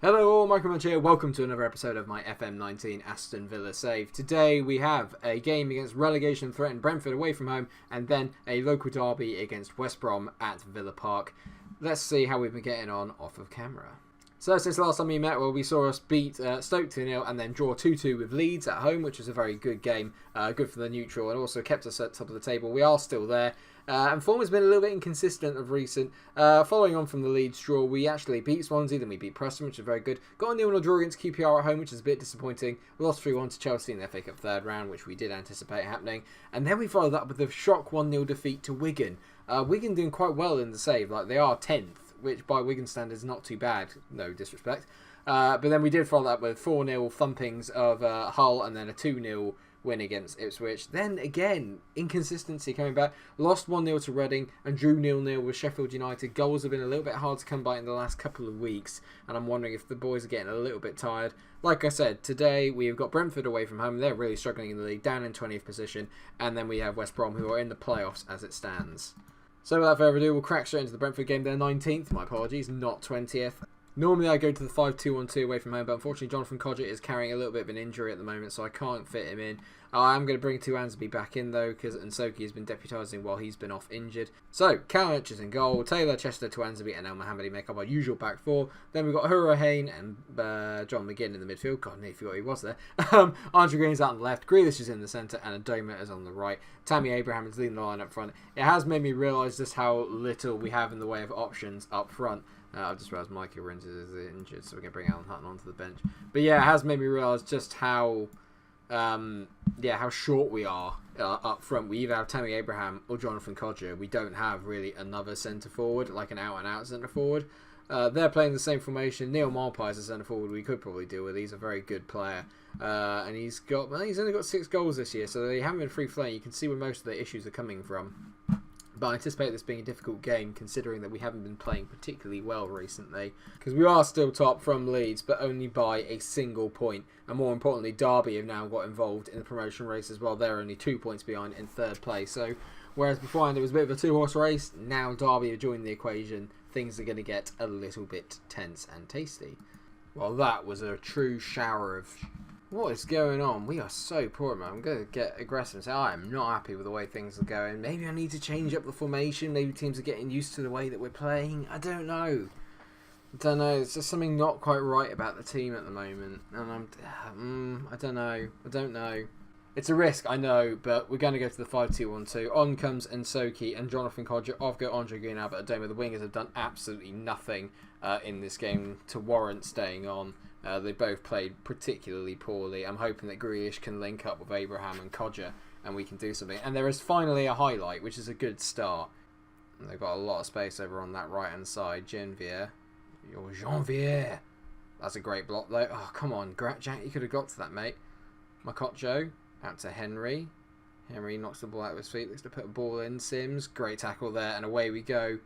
Hello all, Munch here. Welcome to another episode of my FM19 Aston Villa save. Today we have a game against relegation threatened Brentford away from home, and then a local derby against West Brom at Villa Park. Let's see how we've been getting on off of camera. So since last time we met, well, we saw us beat Stoke 2-0 and then draw 2-2 with Leeds at home, which was a very good game, good for the neutral, and also kept us at the top of the table. We are still there. And form has been a little bit inconsistent of recent. Following on from the Leeds draw, we actually beat Swansea, then we beat Preston, which is very good. Got a 0-0 draw against QPR at home, which is a bit disappointing. We lost 3-1 to Chelsea in the FA Cup third round, which we did anticipate happening. And then we followed that with a shock 1-0 defeat to Wigan. Wigan doing quite well in the save, like they are 10th, which by Wigan standards is not too bad, no disrespect. But then we did follow that with 4-0 thumpings of Hull and then a 2-0 win against Ipswich. Then again, inconsistency coming back. Lost 1-0 to Reading and drew 0-0 with Sheffield United. Goals have been a little bit hard to come by in the last couple of weeks, and I'm wondering if the boys are getting a little bit tired. Like I said, today we've got Brentford away from home. They're really struggling in the league, down in 20th position, and then we have West Brom, who are in the playoffs as it stands. So without further ado, we'll crack straight into the Brentford game. They're 19th, my apologies, not 20th. Normally I go to the 5-2-1-2 away from home, but unfortunately Jonathan Codgett is carrying a little bit of an injury at the moment, so I can't fit him in. I am going to bring Tuanzebe back in though, because Nsoki has been deputising while he's been off injured. So, Kalinic is in goal, Taylor, Chester, Tuanzebe and El Mohammadi make up our usual back four. Then we've got Hura Hain and John McGinn in the midfield. God, I forgot he was there. Andre Green's out on the left, Grealish is in the centre, and Adoma is on the right. Tammy Abraham is leading the line up front. It has made me realise just how little we have in the way of options up front. I've just realised MikeRo is injured, so we're going to bring Alan Hutton onto the bench. But yeah, it has made me realise just how short we are up front. We either have Tammy Abraham or Jonathan Codgett. We don't have really another centre forward, like an out-and-out centre forward. They're playing the same formation. Neil Marpie is a centre forward we could probably deal with. He's a very good player. And he's only got 6 goals this year, so they haven't been free-flowing. You can see where most of the issues are coming from. But I anticipate this being a difficult game, considering that we haven't been playing particularly well recently. Because we are still top from Leeds, but only by a single point. And more importantly, Derby have now got involved in the promotion race as well. They're only 2 points behind in third place. So, whereas beforehand it was a bit of a 2-horse race, now Derby have joined the equation. Things are going to get a little bit tense and tasty. Well, that was a true shower of... What is going on? We are so poor, man. I'm going to get aggressive and say I am not happy with the way things are going. Maybe I need to change up the formation. Maybe teams are getting used to the way that we're playing. I don't know. It's just something not quite right about the team at the moment. And I don't know. It's a risk, I know, but we're going to go to the 5-2-1-2. On comes Nsoki and Jonathan Codgett. Off go Andre Green, Albert Adoma. The wingers have done absolutely nothing in this game to warrant staying on. They both played particularly poorly. I'm hoping that Grealish can link up with Abraham and Codgett and we can do something. And there is finally a highlight, which is a good start. And they've got a lot of space over on that right-hand side. Janvier. That's a great block, though. Oh, come on. Jack, you could have got to that, mate. Makotjo. Out to Henry. Henry knocks the ball out of his feet. Looks to put a ball in. Sims. Great tackle there. And away we go.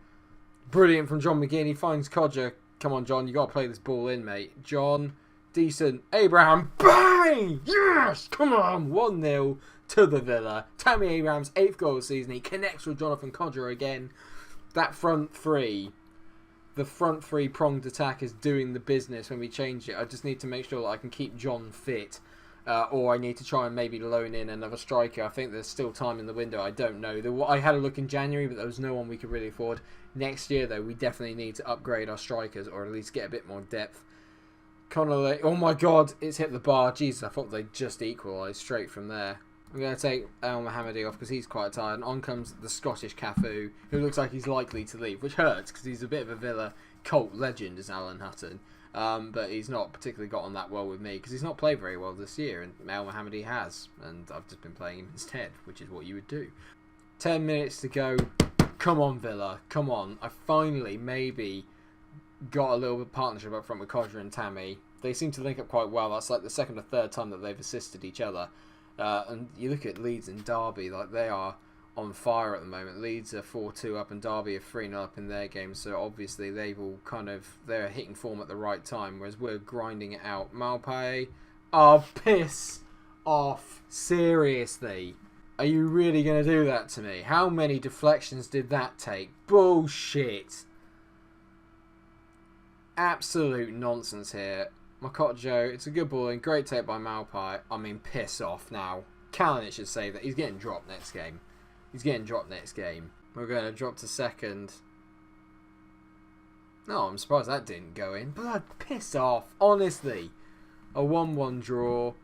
Brilliant from John McGinn. He finds Codgett. Come on, John. You got to play this ball in, mate. John. Decent. Abraham. Bang! Yes! Come on. 1-0 to the Villa. Tammy Abraham's 8th goal of the season. He connects with Jonathan Codgett again. That front three. The front three pronged attack is doing the business when we change it. I just need to make sure that I can keep John fit. Or I need to try and maybe loan in another striker. I think there's still time in the window. I don't know. I had a look in January, but there was no one we could really afford. Next year, though, we definitely need to upgrade our strikers or at least get a bit more depth. Connolly. Oh, my God. It's hit the bar. Jesus, I thought they'd just equalised straight from there. I'm going to take El Mohammadi off because he's quite tired. And on comes the Scottish Cafu, who looks like he's likely to leave, which hurts because he's a bit of a Villa cult legend, is Alan Hutton. But he's not particularly got on that well with me because he's not played very well this year, and El Mohammadi has, and I've just been playing him instead, which is what you would do. 10 minutes to go. Come on, Villa. Come on. I finally maybe got a little bit of partnership up front with Codgett and Tammy. They seem to link up quite well. That's like the second or third time that they've assisted each other. And you look at Leeds and Derby, like they are on fire at the moment. Leeds are 4-2 up and Derby are 3-0 up in their game, so obviously they're hitting form at the right time, whereas we're grinding it out. Malpaye, oh, piss off. Seriously. Are you really going to do that to me? How many deflections did that take? Bullshit. absolute nonsense here. MikeRo, it's a good ball and great take by Malpai. I mean, piss off now. Kalinic should say that. He's getting dropped next game. We're going to drop to second. No, I'm surprised that didn't go in. Blood, piss off. Honestly. A 1-1 draw.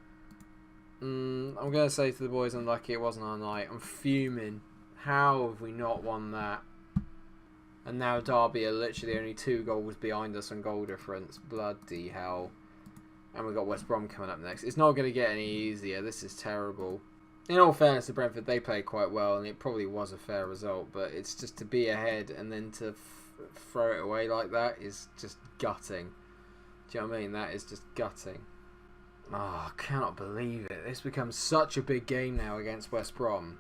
I'm going to say to the boys, unlucky it wasn't our night. I'm fuming. How have we not won that? And now Derby are literally only 2 goals behind us on goal difference. Bloody hell. And we've got West Brom coming up next. It's not going to get any easier. This is terrible. In all fairness to Brentford, they played quite well, and it probably was a fair result. But it's just to be ahead and then to throw it away like that is just gutting. Do you know what I mean? That is just gutting. Oh, I cannot believe it. This becomes such a big game now against West Brom.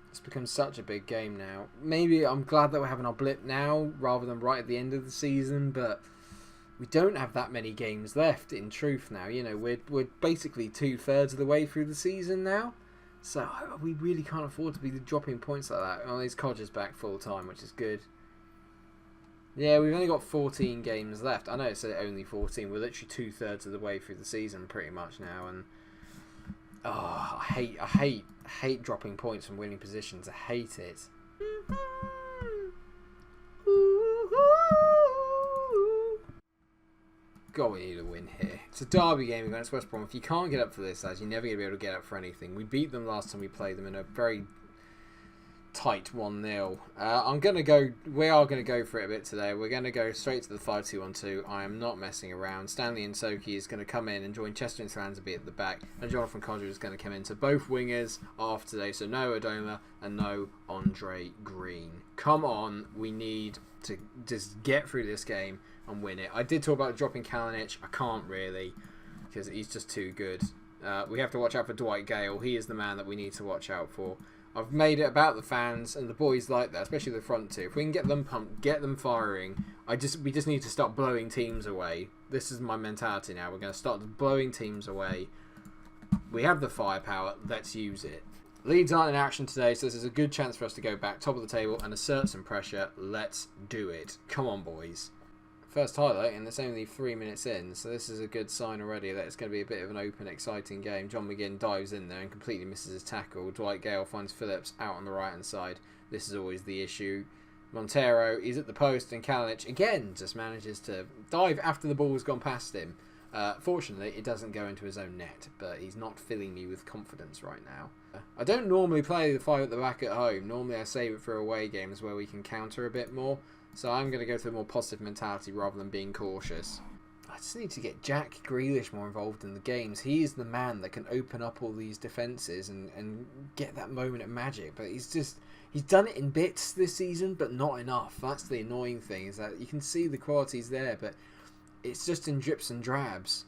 It's become such a big game now. Maybe I'm glad that we're having our blip now rather than right at the end of the season, but we don't have that many games left in truth now. You know, we're basically 2/3 of the way through the season now. So we really can't afford to be dropping points like that. Oh, his Codger's back full time, which is good. Yeah, we've only got 14 games left. I know it's only 14. We're literally 2/3 of the way through the season pretty much now, and oh, I hate dropping points from winning positions. I hate it. God, we need a win here. It's a derby game against West Brom. If you can't get up for this, lads, you're never going to be able to get up for anything. We beat them last time we played them in a very tight 1-0. We are going to go for it a bit today. We're going to go straight to the 5-2-1-2. I am not messing around. Stanley and Soki is going to come in and join Chester and Slandsby at the back, and Jonathan Codger is going to come in. So both wingers are off today. So no Adoma and no Andre Green. Come on, we need to just get through this game and win it. I did talk about dropping Kalinic. I can't really, because he's just too good. We have to watch out for Dwight Gale. He is the man that we need to watch out for. I've made it about the fans and the boys like that, especially the front two. If we can get them pumped, get them firing, we just need to start blowing teams away. This is my mentality now. We're going to start blowing teams away. We have the firepower. Let's use it. Leeds aren't in action today, so this is a good chance for us to go back top of the table and assert some pressure. Let's do it. Come on, boys. First highlight, and it's only 3 minutes in, so this is a good sign already that it's going to be a bit of an open, exciting game. John McGinn dives in there and completely misses his tackle. Dwight Gale finds Phillips out on the right-hand side. This is always the issue. Montero, he's at the post, and Kalinic, again, just manages to dive after the ball has gone past him. Fortunately, it doesn't go into his own net, but he's not filling me with confidence right now. I don't normally play the 5 at the back at home. Normally I save it for away games where we can counter a bit more. So I'm going to go for a more positive mentality rather than being cautious. I just need to get Jack Grealish more involved in the games. He is the man that can open up all these defences and get that moment of magic. But he's done it in bits this season, but not enough. That's the annoying thing, is that you can see the qualities there, but it's just in drips and drabs.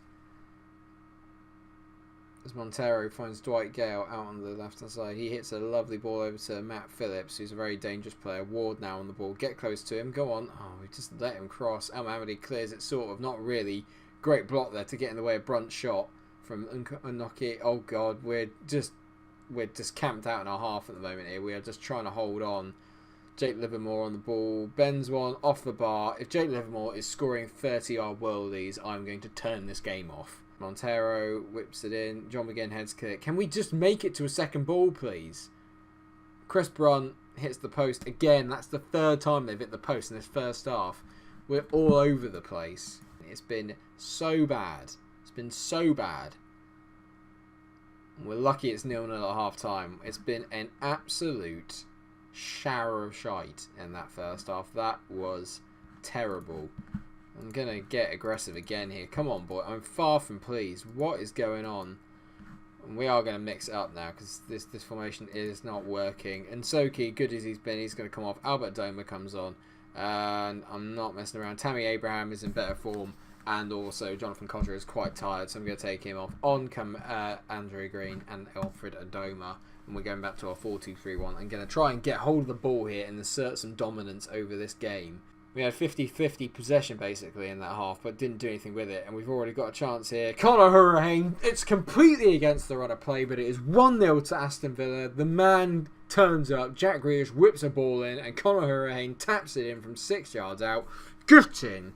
As Montero finds Dwight Gale out on the left-hand side, he hits a lovely ball over to Matt Phillips, who's a very dangerous player. Ward now on the ball. Get close to him. Go on. Oh, we just let him cross. El Mamadi clears it, sort of. Not really. Great block there to get in the way of Brunt's shot from Unnoki. Oh, God. We're just camped out in our half at the moment here. We are just trying to hold on. Jake Livermore on the ball. Bends one off the bar. If Jake Livermore is scoring 30-yard worldies, I'm going to turn this game off. Montero whips it in. John McGinn heads kick. Can we just make it to a second ball, please? Chris Brunt hits the post again. That's the 3rd time they've hit the post in this first half. We're all over the place. It's been so bad. It's been so bad. We're lucky it's 0-0 at half time. It's been an absolute shower of shite in that first half. That was terrible. I'm going to get aggressive again here. Come on, boy. I'm far from pleased. What is going on? And we are going to mix it up now because this formation is not working. And Soki, good as he's been, he's going to come off. Albert Doma comes on. And I'm not messing around. Tammy Abraham is in better form. And also Jonathan Codger is quite tired, so I'm going to take him off. On come Andre Green and Alfred Adoma. And we're going back to our 4-2-3-1. I'm going to try and get hold of the ball here and assert some dominance over this game. We had 50-50 possession basically in that half, but didn't do anything with it. And we've already got a chance here. Conor Hurricane, it's completely against the run of play, but it is 1-0 to Aston Villa. The man turns up, Jack Grealish whips a ball in, and Conor Hurricane taps it in from 6 yards out. Get in!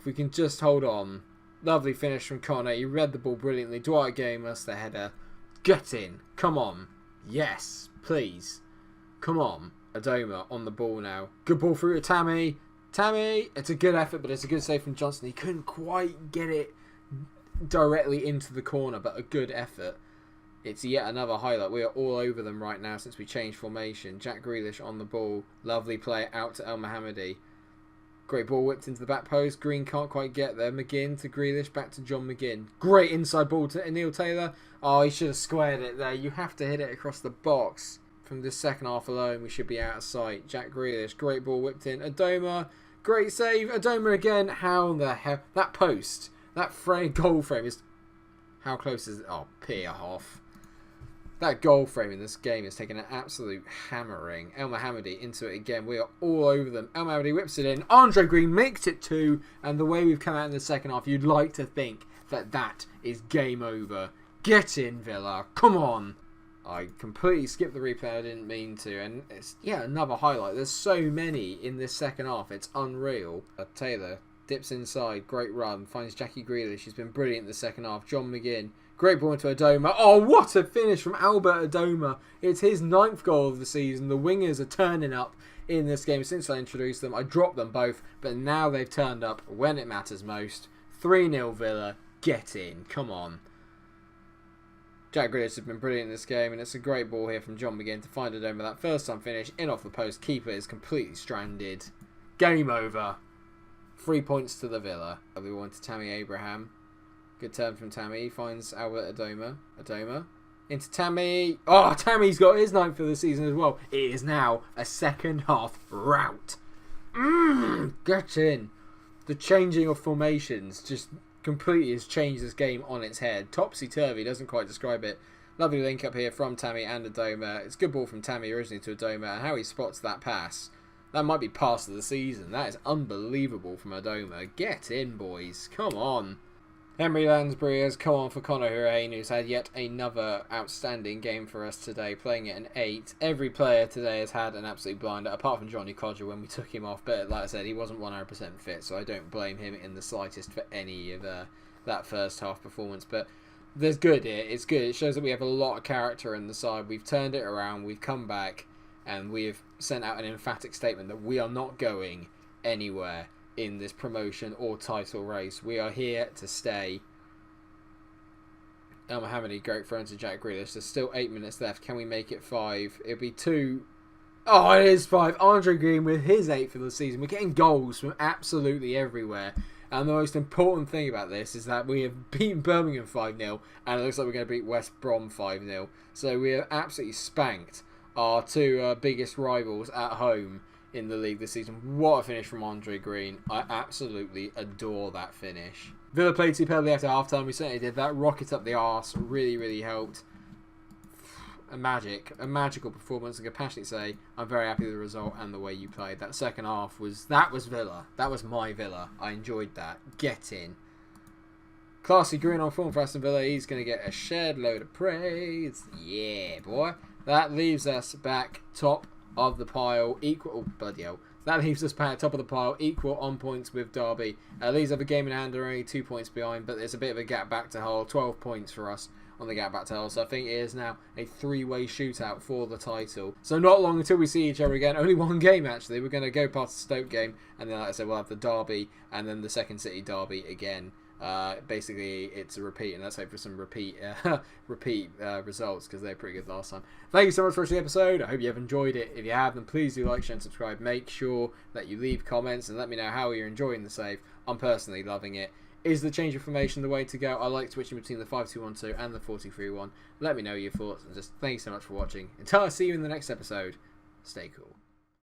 If we can just hold on. Lovely finish from Connor. He read the ball brilliantly. Dwight gave us the header. Get in. Come on. Yes, please. Come on. Adoma on the ball now. Good ball through to Tammy. Tammy. It's a good effort, but it's a good save from Johnson. He couldn't quite get it directly into the corner, but a good effort. It's yet another highlight. We are all over them right now since we changed formation. Jack Grealish on the ball. Lovely play out to El Mohammadi. Great ball whipped into the back post. Green can't quite get there. McGinn to Grealish. Back to John McGinn. Great inside ball to Neil Taylor. Oh, he should have squared it there. You have to hit it across the box. From this second half alone, we should be out of sight. Jack Grealish. Great ball whipped in. Adoma. Great save. Adoma again. How the hell? That post. That goal frame is... How close is it? Oh, pier off. That goal frame in this game has taken an absolute hammering. El Mohammadi into it again. We are all over them. El Mohammadi whips it in. Andre Green makes it 2. And the way we've come out in the second half, you'd like to think that that is game over. Get in, Villa. Come on. I completely skipped the replay. I didn't mean to. And it's, yeah, another highlight. There's so many in this second half. It's unreal. Taylor dips inside. Great run. Finds Jackie Grealish. He's been brilliant in the second half. John McGinn. Great ball into Adoma. Oh, what a finish from Albert Adoma. It's his 9th goal of the season. The wingers are turning up in this game since I introduced them. I dropped them both, but now they've turned up when it matters most. 3-0 Villa. Get in. Come on. Jack Grealish has been brilliant in this game, and it's a great ball here from John McGinn to find Adoma. That first time finish, in off the post. Keeper is completely stranded. Game over. 3 points to the Villa. We went to Tammy Abraham. Good turn from Tammy. He finds Albert Adoma. Adoma. Into Tammy. Oh, Tammy's got his 9th for the season as well. It is now a second half rout. Get in. The changing of formations just completely has changed this game on its head. Topsy-turvy doesn't quite describe it. Lovely link up here from Tammy and Adoma. It's a good ball from Tammy originally to Adoma. And how he spots that pass. That might be pass of the season. That is unbelievable from Adoma. Get in, boys. Come on. Henry Lansbury has come on for Conor Hurain, who's had yet another outstanding game for us today, playing at an 8. Every player today has had an absolute blinder, apart from Johnny Codger when we took him off. But like I said, he wasn't 100% fit, so I don't blame him in the slightest for any of that first half performance. But there's good here. It's good. It shows that we have a lot of character in the side. We've turned it around. We've come back, and we've sent out an emphatic statement that we are not going anywhere in this promotion or title race. We are here to stay. El Mohammadi, great throw into Jack Grealish. There's still 8 minutes left. Can we make it 5? It'll be 2. Oh, it is 5. Andre Green with his 8th for the season. We're getting goals from absolutely everywhere. And the most important thing about this is that we have beaten Birmingham 5-0. And it looks like we're going to beat West Brom 5-0. So we have absolutely spanked our 2 biggest rivals at home in the league this season. What a finish from Andre Green. I absolutely adore that finish. Villa played superbly after half-time. We certainly did. That rocket up the arse really, really helped. A magical performance. I can passionately say I'm very happy with the result and the way you played. That second half was Villa. That was my Villa. I enjoyed that. Get in. Classy Green on form for Aston Villa. He's going to get a shared load of praise. Yeah, boy. That leaves us back top of the pile, equal. Bloody hell. That leaves us back top of the pile, equal on points with Derby. Leeds have a game in hand, are only 2 points behind, but there's a bit of a gap back to Hull. 12 points for us on the gap back to Hull. So I think it is now a 3-way shootout for the title. So not long until we see each other again. Only 1 game actually. We're going to go past the Stoke game, and then like I said, we'll have the Derby and then the Second City Derby again. Basically, it's a repeat, and let's hope for some repeat results because they're pretty good last time. Thank you so much for watching the episode. I hope you have enjoyed it. If you have, then please do like, share, and subscribe. Make sure that you leave comments and let me know how you're enjoying the save. I'm personally loving it. Is the change of formation the way to go? I like switching between the 5-2-1-2 and the 4-2-3-1. Let me know your thoughts, and just thank you so much for watching. Until I see you in the next episode, stay cool.